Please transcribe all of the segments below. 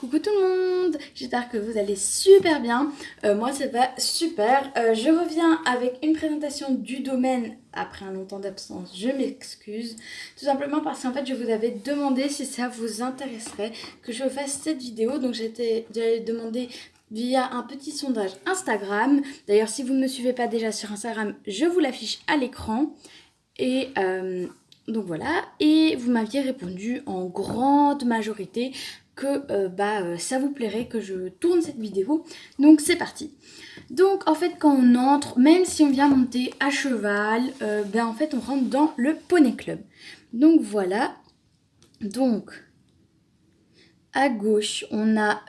Coucou tout le monde, j'espère que vous allez super bien. Moi ça va super. Je reviens avec une présentation du domaine après un long temps d'absence. Je m'excuse. Tout simplement parce qu'en fait je vous avais demandé si ça vous intéresserait que je fasse cette vidéo. Donc j'avais demandé via un petit sondage Instagram. D'ailleurs si vous ne me suivez pas déjà sur Instagram, je vous l'affiche à l'écran. Et donc voilà, et vous m'aviez répondu en grande majorité que ça vous plairait que je tourne cette vidéo. Donc c'est parti. Donc en fait quand on entre, même si on vient monter à cheval, en fait on rentre dans le Poney Club. Donc voilà. Donc à gauche on a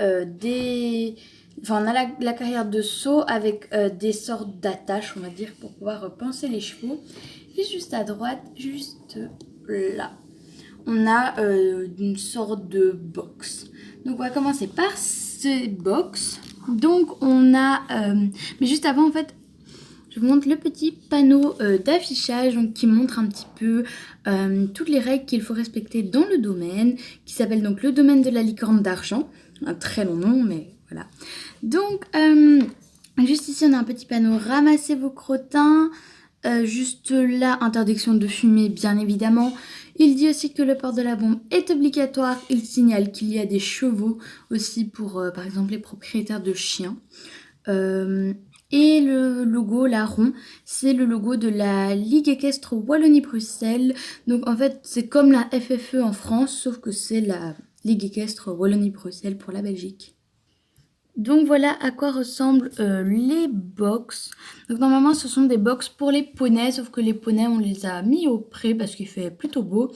on a la carrière de saut avec des sortes d'attaches, on va dire, pour pouvoir pincer les chevaux. Et juste à droite, juste là, on a une sorte de box. Donc on va commencer par ces box. Donc on a... mais juste avant, en fait, je vous montre le petit panneau d'affichage donc, qui montre un petit peu toutes les règles qu'il faut respecter dans le domaine, qui s'appelle donc le domaine de la licorne d'argent. Un très long nom, mais voilà. Donc, juste ici, on a un petit panneau « Ramassez vos crottins ». Juste là, interdiction de fumer, bien évidemment. Il dit aussi que le port de la bombe est obligatoire. Il signale qu'il y a des chevaux aussi pour, par exemple, les propriétaires de chiens. Et le logo, là, rond, c'est le logo de la Ligue équestre Wallonie-Bruxelles. Donc, en fait, c'est comme la FFE en France, sauf que c'est la Ligue équestre Wallonie-Bruxelles pour la Belgique. Donc voilà à quoi ressemblent les box. Donc normalement ce sont des box pour les poneys, sauf que les poneys on les a mis au pré parce qu'il fait plutôt beau,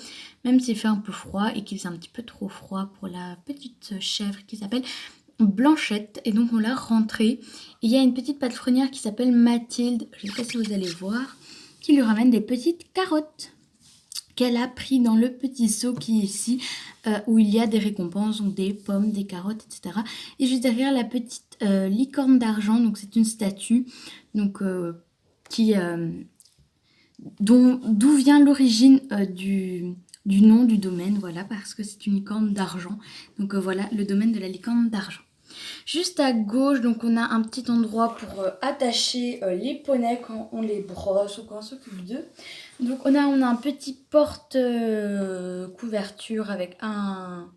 même s'il fait un peu froid et qu'il fait un petit peu trop froid pour la petite chèvre qui s'appelle Blanchette. Et donc on l'a rentrée. Et il y a une petite palefrenière qui s'appelle Mathilde, je ne sais pas si vous allez voir, qui lui ramène des petites carottes qu'elle a pris dans le petit seau qui est ici, où il y a des récompenses, donc des pommes, des carottes, etc. Et juste derrière la petite licorne d'argent, donc c'est une statue, donc d'où vient l'origine du nom du domaine, voilà, parce que c'est une licorne d'argent. Donc voilà, le domaine de la licorne d'argent. Juste à gauche, donc on a un petit endroit pour attacher les poneys quand on les brosse ou quand on s'occupe d'eux. Donc on a un petit porte couverture avec un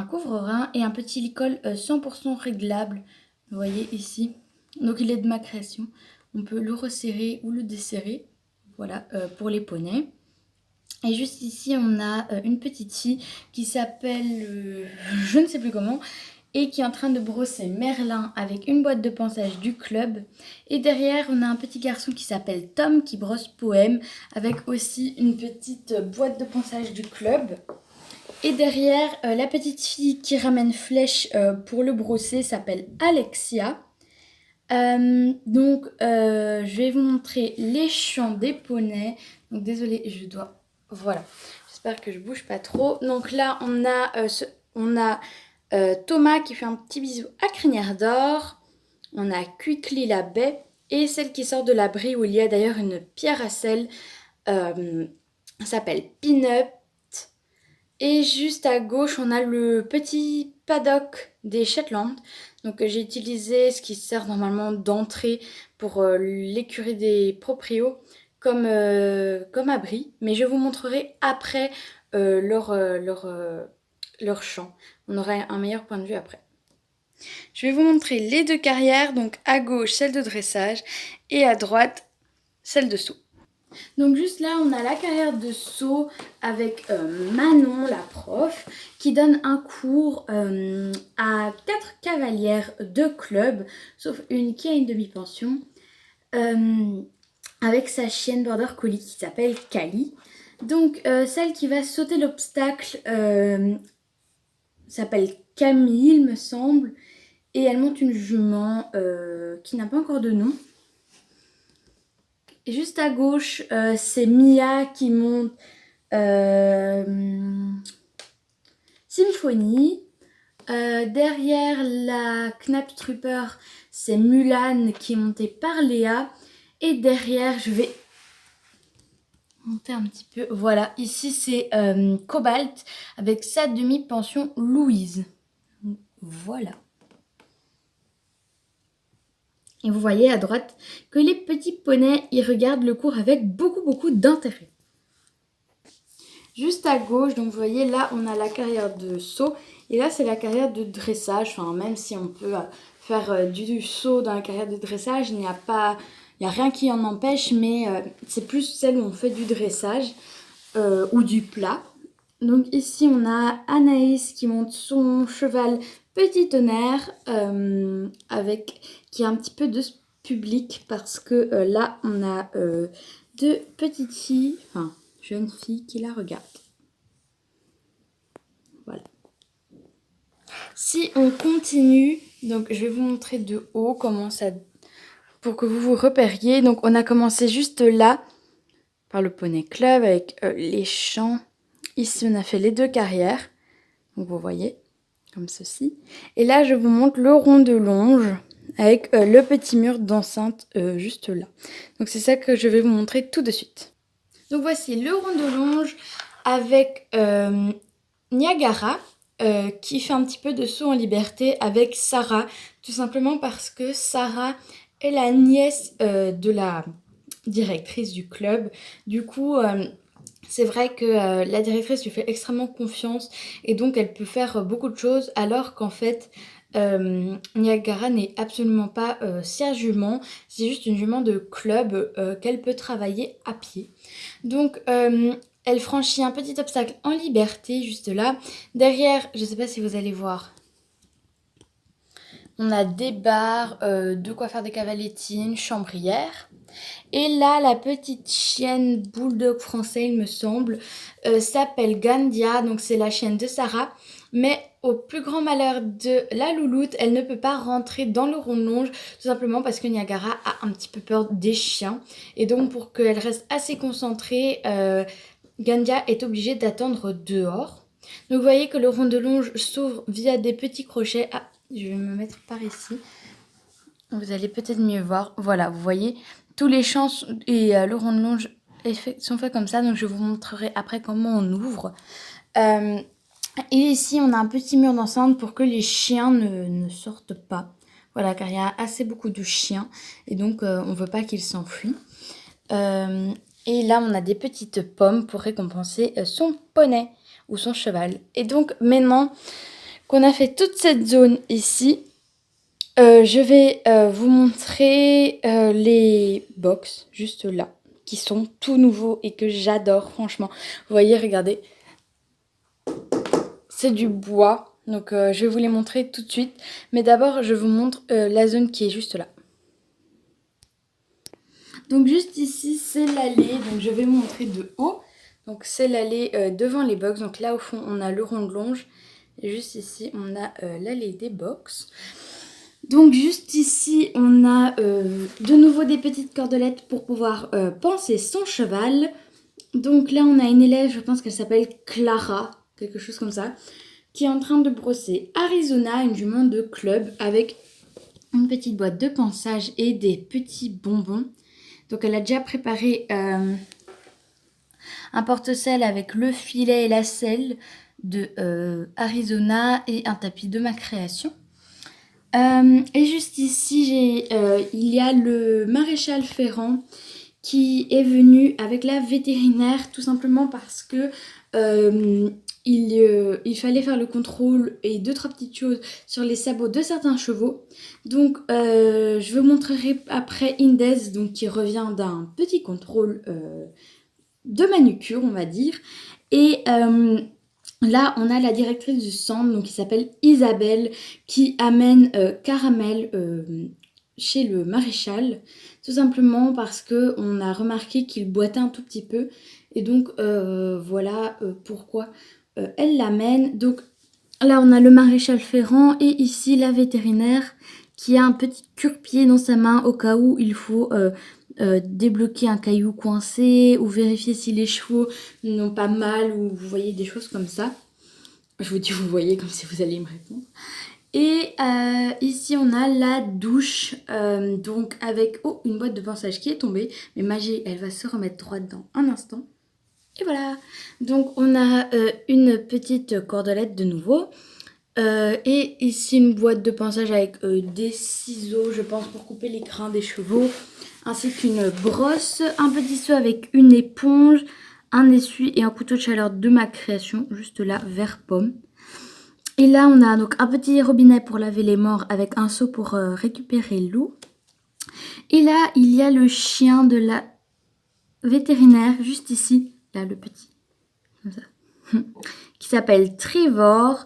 couvre-rein et un petit licol 100% réglable. Vous voyez ici. Donc il est de ma création. On peut le resserrer ou le desserrer. Voilà, pour les poneys. Et juste ici, on a une petite fille qui s'appelle, je ne sais plus comment, et qui est en train de brosser Merlin avec une boîte de ponçage du club. Et derrière, on a un petit garçon qui s'appelle Tom qui brosse Poème avec aussi une petite boîte de ponçage du club. Et derrière, la petite fille qui ramène Flèche pour le brosser s'appelle Alexia. Je vais vous montrer les champs des poneys. Donc désolée, je dois... Voilà, j'espère que je bouge pas trop. Donc là, on a Thomas qui fait un petit bisou à Crinière d'Or. On a Quickly la baie et celle qui sort de l'abri où il y a d'ailleurs une pierre à sel. S'appelle Peanut. Et juste à gauche, on a le petit paddock des Shetland. Donc j'ai utilisé ce qui sert normalement d'entrée pour l'écurie des proprios comme abri. Mais je vous montrerai après leur champ. On aura un meilleur point de vue après. Je vais vous montrer les deux carrières. Donc à gauche, celle de dressage et à droite, celle de saut. Donc juste là, on a la carrière de saut avec Manon, la prof, qui donne un cours à 4 cavalières de club, sauf une qui a une demi-pension, avec sa chienne border collie qui s'appelle Kali. Donc celle qui va sauter l'obstacle s'appelle Camille, il me semble, et elle monte une jument qui n'a pas encore de nom. Et juste à gauche, c'est Mia qui monte Symphonie. Derrière la Knapstrupper, c'est Mulan qui est montée par Léa. Et derrière, je vais monter un petit peu. Voilà, ici c'est Cobalt avec sa demi-pension Louise. Voilà. Et vous voyez à droite que les petits poneys, ils regardent le cours avec beaucoup d'intérêt. Juste à gauche, donc vous voyez là, on a la carrière de saut. Et là, c'est la carrière de dressage. Enfin, même si on peut faire du saut dans la carrière de dressage, il n'y a rien qui en empêche. Mais c'est plus celle où on fait du dressage ou du plat. Donc ici, on a Anaïs qui monte son cheval Petit Tonnerre qui a un petit peu de public parce que là, on a deux petites filles, enfin, jeunes filles qui la regardent. Voilà. Si on continue, donc je vais vous montrer de haut comment ça, pour que vous vous repériez. Donc on a commencé juste là, par le Poney Club avec les champs. Ici, on a fait les deux carrières. Donc vous voyez, comme ceci. Et là, je vous montre le rond de longe avec le petit mur d'enceinte juste là. Donc c'est ça que je vais vous montrer tout de suite. Donc voici le rond de longe avec Niagara qui fait un petit peu de saut en liberté avec Sarah. Tout simplement parce que Sarah est la nièce de la directrice du club. Du coup... c'est vrai que la directrice lui fait extrêmement confiance et donc elle peut faire beaucoup de choses alors qu'en fait Niagara n'est absolument pas sa jument, c'est juste une jument de club qu'elle peut travailler à pied. Donc elle franchit un petit obstacle en liberté juste là. Derrière, je ne sais pas si vous allez voir, on a des barres, de quoi faire des cavalettines, chambrières. Et là, la petite chienne bulldog français, il me semble, s'appelle Gandia. Donc c'est la chienne de Sarah. Mais au plus grand malheur de la louloute, elle ne peut pas rentrer dans le rond de longe. Tout simplement parce que Niagara a un petit peu peur des chiens. Et donc pour qu'elle reste assez concentrée, Gandia est obligée d'attendre dehors. Donc vous voyez que le rond de longe s'ouvre via des petits crochets. Ah, je vais me mettre par ici. Vous allez peut-être mieux voir. Voilà, vous voyez, tous les champs et le rond de longe sont faits comme ça. Donc je vous montrerai après comment on ouvre. Et ici, on a un petit mur d'enceinte pour que les chiens ne sortent pas. Voilà, car il y a assez beaucoup de chiens. Et donc, on ne veut pas qu'ils s'enfuient. Et là, on a des petites pommes pour récompenser son poney ou son cheval. Et donc, maintenant qu'on a fait toute cette zone ici... je vais vous montrer les box juste là, qui sont tout nouveaux et que j'adore franchement. Vous voyez, regardez, c'est du bois, donc je vais vous les montrer tout de suite. Mais d'abord, je vous montre la zone qui est juste là. Donc juste ici, c'est l'allée, donc je vais vous montrer de haut. Donc c'est l'allée devant les box, donc là au fond, on a le rond de longe. Et juste ici, on a l'allée des box. Donc juste ici, on a de nouveau des petites cordelettes pour pouvoir panser son cheval. Donc là, on a une élève, je pense qu'elle s'appelle Clara, quelque chose comme ça, qui est en train de brosser Arizona, une jument de club, avec une petite boîte de pansage et des petits bonbons. Donc elle a déjà préparé un porte-sel avec le filet et la selle de Arizona et un tapis de ma création. Et juste ici, il y a le maréchal Ferrand qui est venu avec la vétérinaire tout simplement parce que il fallait faire le contrôle et 2-3 petites choses sur les sabots de certains chevaux. Donc je vous montrerai après Indes, donc, qui revient d'un petit contrôle de manucure, on va dire. Et là, on a la directrice du centre, donc qui s'appelle Isabelle, qui amène Caramel chez le maréchal, tout simplement parce que on a remarqué qu'il boitait un tout petit peu, et donc voilà pourquoi elle l'amène. Donc là, on a le maréchal Ferrand et ici la vétérinaire qui a un petit cure-pied dans sa main au cas où il faut débloquer un caillou coincé ou vérifier si les chevaux n'ont pas mal, ou vous voyez des choses comme ça. Je vous dis vous voyez comme si vous alliez me répondre. Et ici on a la douche, donc avec une boîte de pansage qui est tombée, mais Magie elle va se remettre droite dans un instant. Et voilà, donc on a une petite cordelette de nouveau. Et ici une boîte de ponçage avec des ciseaux, je pense, pour couper les crins des chevaux, ainsi qu'une brosse, un petit seau avec une éponge, un essuie et un couteau de chaleur de ma création, juste là, vert pomme. Et là, on a donc un petit robinet pour laver les morts avec un seau pour récupérer l'eau. Et là, il y a le chien de la vétérinaire, juste ici, là, le petit, comme ça, qui s'appelle Trevor,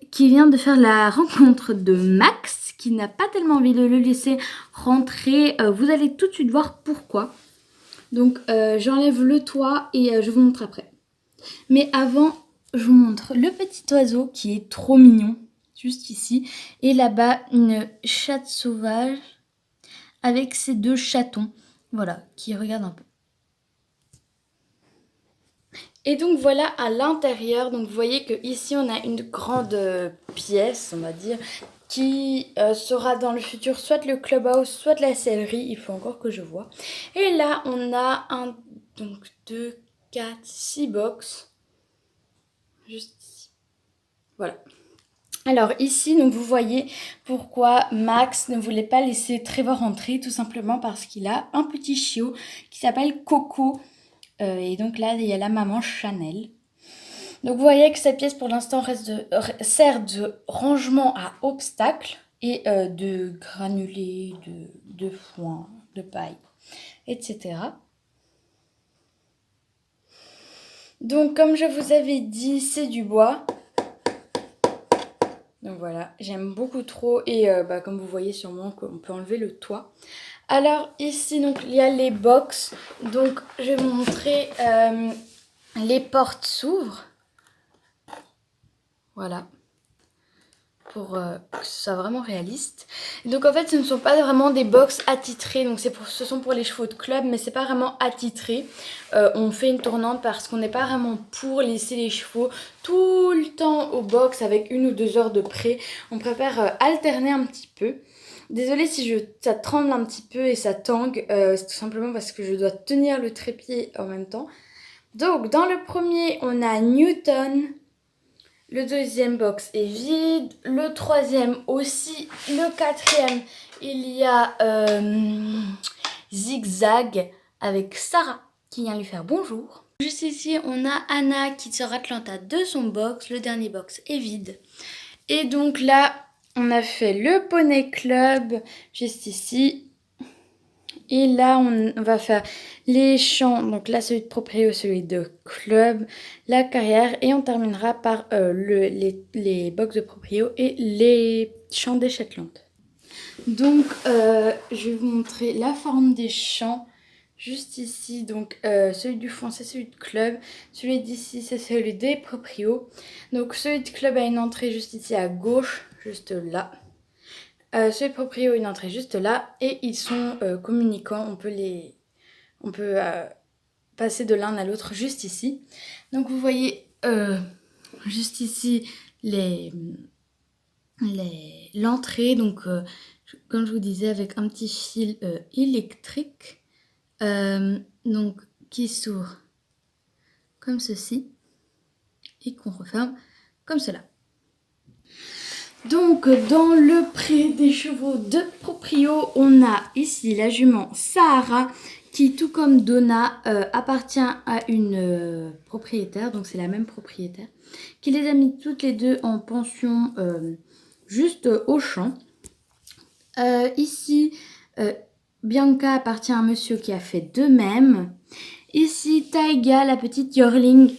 qui vient de faire la rencontre de Max, qui n'a pas tellement envie de le laisser rentrer. Vous allez tout de suite voir pourquoi. Donc, j'enlève le toit et je vous montre après. Mais avant, je vous montre le petit oiseau qui est trop mignon, juste ici. Et là-bas, une chatte sauvage avec ses 2 chatons, voilà, qui regardent un peu. Et donc voilà à l'intérieur, donc vous voyez que ici on a une grande pièce, on va dire, qui sera dans le futur soit le clubhouse, soit la sellerie, il faut encore que je vois. Et là on a donc 2, 4, 6 box, juste ici, voilà. Alors ici, donc vous voyez pourquoi Max ne voulait pas laisser Trevor rentrer, tout simplement parce qu'il a un petit chiot qui s'appelle Coco. Et donc là, il y a la maman Chanel. Donc vous voyez que cette pièce pour l'instant sert de rangement à obstacles et de granulés, de foin, de paille, etc. Donc comme je vous avais dit, c'est du bois. Donc voilà, j'aime beaucoup trop et comme vous voyez sûrement qu'on peut enlever le toit. Alors ici donc il y a les box, donc je vais vous montrer, les portes s'ouvrent, voilà, pour que ce soit vraiment réaliste. Donc en fait ce ne sont pas vraiment des box attitrées, donc ce sont pour les chevaux de club, mais c'est pas vraiment attitré. On fait une tournante parce qu'on n'est pas vraiment pour laisser les chevaux tout le temps au box avec 1 ou 2 heures de près. On préfère alterner un petit peu. Désolée si ça tremble un petit peu et ça tangue, c'est tout simplement parce que je dois tenir le trépied en même temps. Donc dans le premier on a Newton. Le deuxième box est vide. Le troisième aussi. Le quatrième, il y a Zigzag avec Sarah qui vient lui faire bonjour. Juste ici, on a Anna qui sort Atlanta de son box. Le dernier box est vide. Et donc là, on a fait le Poney Club juste ici. Et là, on va faire les champs, donc là celui de proprio, celui de club, la carrière et on terminera par les box de proprio et les champs des Shetland. Donc, je vais vous montrer la forme des champs juste ici. Donc, celui du fond, c'est celui de club. Celui d'ici, c'est celui des proprio. Donc, celui de club a une entrée juste ici à gauche, juste là. Celui de proprio, une entrée juste là. Et ils sont communicants. On peut passer de l'un à l'autre juste ici. Donc, vous voyez juste ici l'entrée. Donc, comme je vous disais, avec un petit fil électrique. Donc, qui s'ouvre comme ceci. Et qu'on referme comme cela. Donc dans le pré des chevaux de proprio, on a ici la jument Sahara qui, tout comme Donna, appartient à une propriétaire, donc c'est la même propriétaire, qui les a mis toutes les deux en pension juste au champ. Ici, Bianca appartient à un monsieur qui a fait de même. Ici, Taiga, la petite Yearling,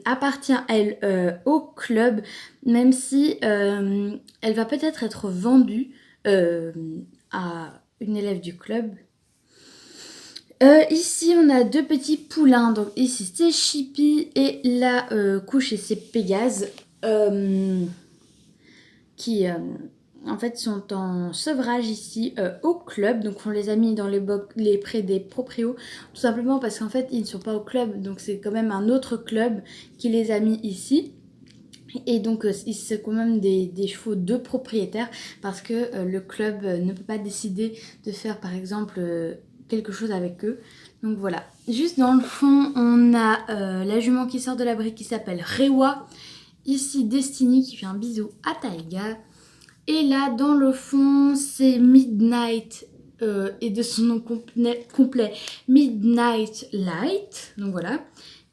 appartient, elle, au club, même si elle va peut-être être vendue à une élève du club. Ici, on a 2 petits poulains. Donc ici, c'est Chippy et la couche, et c'est Pégase, qui... en fait, sont en sevrage ici au club. Donc, on les a mis dans les prés des proprios. Tout simplement parce qu'en fait, ils ne sont pas au club. Donc, c'est quand même un autre club qui les a mis ici. Et donc, c'est quand même des chevaux de propriétaires. Parce que le club ne peut pas décider de faire, par exemple, quelque chose avec eux. Donc, voilà. Juste dans le fond, on a la jument qui sort de la brique qui s'appelle Rewa. Ici, Destiny qui fait un bisou à Taïga. Et là, dans le fond, c'est Midnight et de son nom complet Midnight Light. Donc voilà.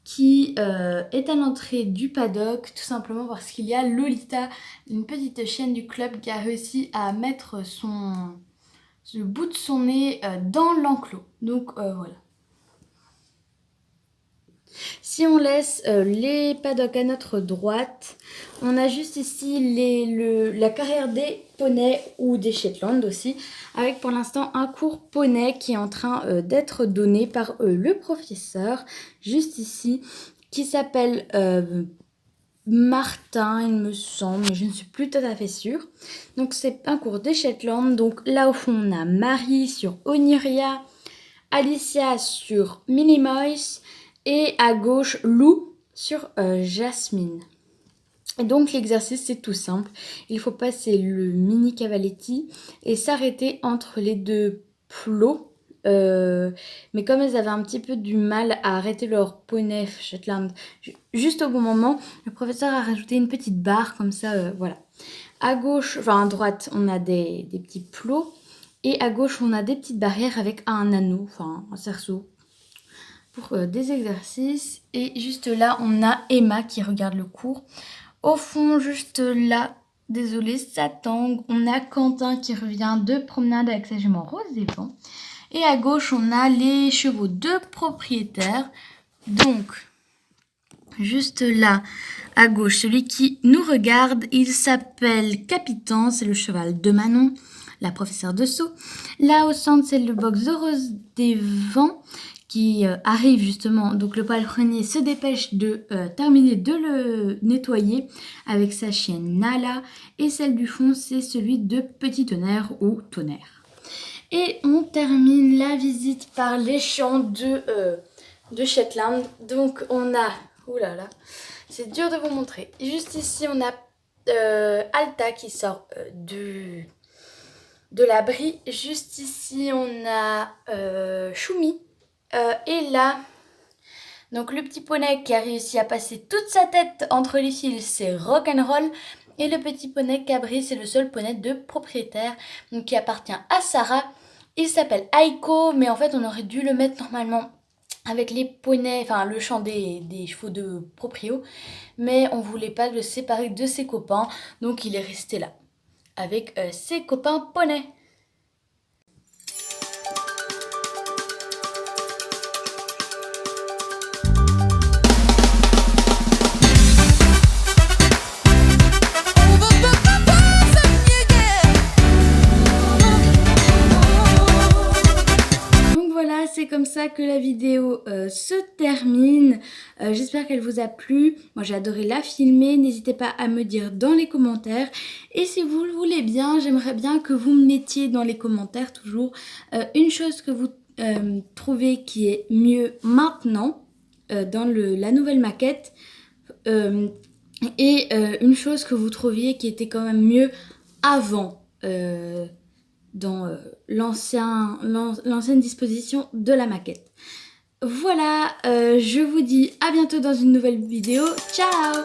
Qui est à l'entrée du paddock, tout simplement parce qu'il y a Lolita, une petite chienne du club, qui a réussi à mettre le bout de son nez dans l'enclos. Donc voilà. Si on laisse les paddocks à notre droite, on a juste ici la carrière des poneys ou des Shetland aussi, avec pour l'instant un cours poney qui est en train d'être donné par le professeur, juste ici, qui s'appelle Martin, il me semble, mais je ne suis plus tout à fait sûre. Donc c'est un cours des Shetland, donc là au fond on a Marie sur Oniria, Alicia sur Minimoys, et à gauche, Lou sur Jasmine. Et donc l'exercice c'est tout simple. Il faut passer le mini cavaletti et s'arrêter entre les deux plots. Mais comme elles avaient un petit peu du mal à arrêter leur poney Shetland juste au bon moment, le professeur a rajouté une petite barre comme ça, voilà. À gauche, enfin à droite, on a des petits plots. Et à gauche, on a des petites barrières avec un anneau, enfin un cerceau. Pour des exercices. Et juste là, on a Emma qui regarde le cours. Au fond, juste là, désolé, ça tangue. On a Quentin qui revient de promenade avec sa jument Rose des Vents. Et à gauche, on a les chevaux de propriétaires. Donc, juste là, à gauche, celui qui nous regarde, il s'appelle Capitan, c'est le cheval de Manon, la professeure de saut. Là, au centre, c'est le box de Rose des Vents qui arrive justement, donc le palefrenier se dépêche de terminer de le nettoyer avec sa chienne Nala, et celle du fond c'est celui de Petit Tonnerre ou Tonnerre. Et on termine la visite par les champs de Shetland. Donc on a, oulala, c'est dur de vous montrer, juste ici on a Alta qui sort de l'abri, juste ici on a Choumi. Et là, donc le petit poney qui a réussi à passer toute sa tête entre les fils, c'est Rock'n'Roll. Et le petit poney Cabri, c'est le seul poney de propriétaire, donc qui appartient à Sarah. Il s'appelle Aiko, mais en fait on aurait dû le mettre normalement avec les poneys, enfin le champ des chevaux de proprio. Mais on voulait pas le séparer de ses copains, donc il est resté là, avec ses copains poneys. C'est comme ça que la vidéo se termine. J'espère qu'elle vous a plu. Moi j'ai adoré la filmer. N'hésitez pas à me dire dans les commentaires. Et si vous le voulez bien, j'aimerais bien que vous me mettiez dans les commentaires toujours une chose que vous trouvez qui est mieux maintenant dans la nouvelle maquette. Et une chose que vous trouviez qui était quand même mieux avant dans l'ancienne disposition de la maquette. Voilà, je vous dis à bientôt dans une nouvelle vidéo. Ciao!